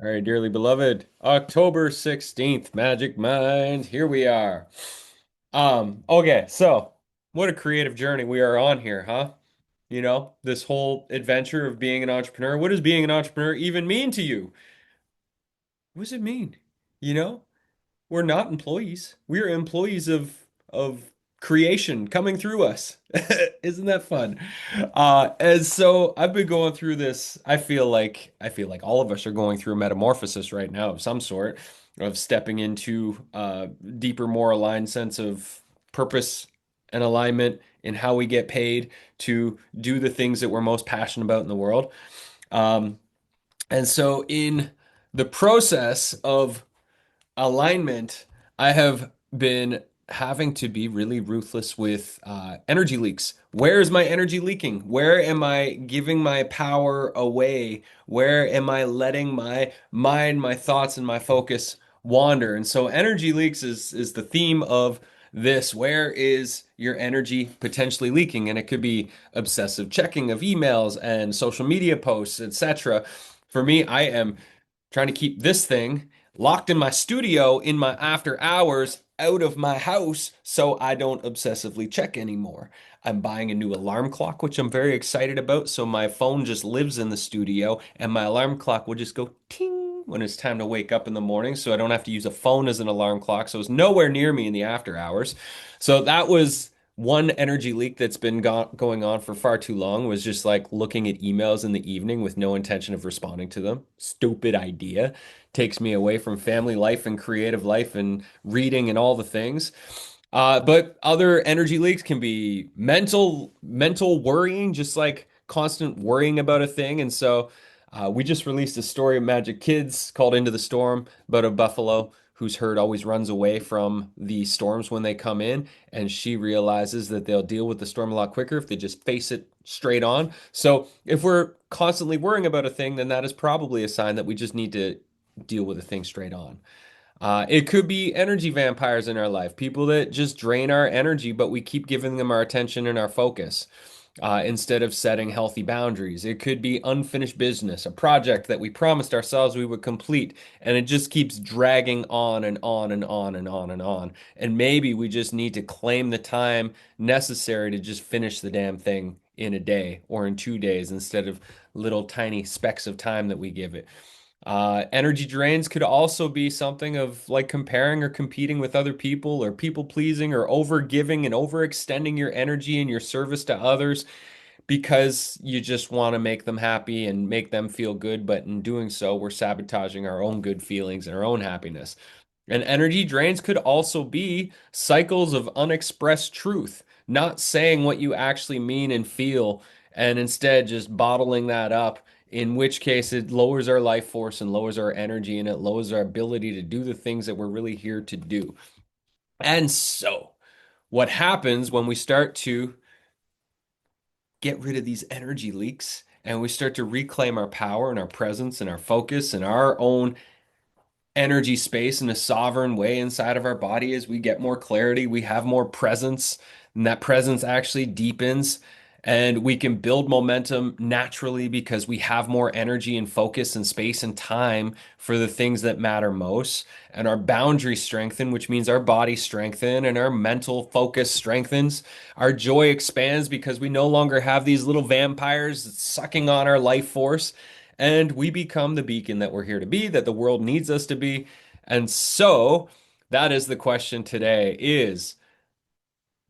All right, dearly beloved, October 16th, Majik Mind. Here we are. Okay, so what a creative journey we are on here, huh? This whole adventure of being an entrepreneur. What does being an entrepreneur even mean to you? What does it mean? You know? We're not employees. We're employees of creation coming through us. Isn't that fun? And so I've been going through this. I feel like all of us are going through a metamorphosis right now of some sort, of stepping into a deeper, more aligned sense of purpose and alignment in how we get paid to do the things that we're most passionate about in the world. Um, and so in the process of alignment, I have been having to be really ruthless with energy leaks. Where is my energy leaking? Where am I giving my power away? Where am I letting my mind, my thoughts, and my focus wander? And so energy leaks is the theme of this. Where is your energy potentially leaking? And it could be obsessive checking of emails and social media posts, etc. For me, I am trying to keep this thing locked in my studio in my after hours out of my house so I don't obsessively check anymore. I'm buying a new alarm clock, which I'm very excited about. So my phone just lives in the studio and my alarm clock will just go ting when it's time to wake up in the morning. So I don't have to use a phone as an alarm clock. So it's nowhere near me in the after hours. So that was one energy leak that's been going on for far too long, was just like looking at emails in the evening with no intention of responding to them. Stupid idea. Takes me away from family life and creative life and reading and all the things. But other energy leaks can be mental worrying, just like constant worrying about a thing. And so we just released a story of Magic Kids called Into the Storm about a buffalo whose herd always runs away from the storms when they come in. And she realizes that they'll deal with the storm a lot quicker if they just face it straight on. So if we're constantly worrying about a thing, then that is probably a sign that we just need to deal with a thing straight on. It could be energy vampires in our life, people that just drain our energy, but we keep giving them our attention and our focus instead of setting healthy boundaries. It could be unfinished business, a project that we promised ourselves we would complete, and it just keeps dragging on and on and on and on and on. And maybe we just need to claim the time necessary to just finish the damn thing in a day or in 2 days instead of little tiny specks of time that we give it. Energy drains could also be something of like comparing or competing with other people or people pleasing or over giving and overextending your energy and your service to others because you just want to make them happy and make them feel good. But in doing so, we're sabotaging our own good feelings and our own happiness. And energy drains could also be cycles of unexpressed truth, not saying what you actually mean and feel, and instead just bottling that up, in which case it lowers our life force and lowers our energy and it lowers our ability to do the things that we're really here to do. And so, what happens when we start to get rid of these energy leaks and we start to reclaim our power and our presence and our focus and our own energy space in a sovereign way inside of our body? As we get more clarity, we have more presence, and that presence actually deepens. And we can build momentum naturally because we have more energy and focus and space and time for the things that matter most. And our boundaries strengthen, which means our body strengthen and our mental focus strengthens. Our joy expands because we no longer have these little vampires sucking on our life force, and we become the beacon that we're here to be, that the world needs us to be. And so that is the question today: is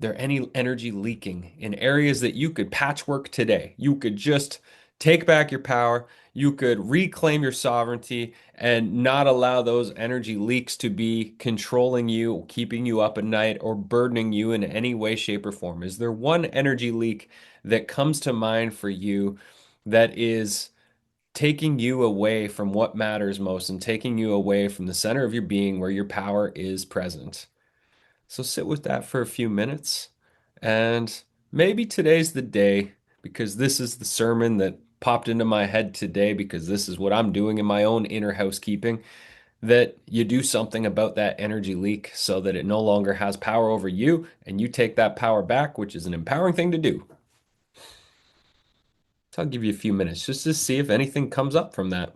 there any energy leaking in areas that you could patchwork today? You could just take back your power, you could reclaim your sovereignty and not allow those energy leaks to be controlling you, keeping you up at night, or burdening you in any way, shape, or form. Is there one energy leak that comes to mind for you that is taking you away from what matters most and taking you away from the center of your being where your power is present? So sit with that for a few minutes. And maybe today's the day, because this is the sermon that popped into my head today, because this is what I'm doing in my own inner housekeeping, that you do something about that energy leak so that it no longer has power over you and you take that power back, which is an empowering thing to do. So I'll give you a few minutes just to see if anything comes up from that.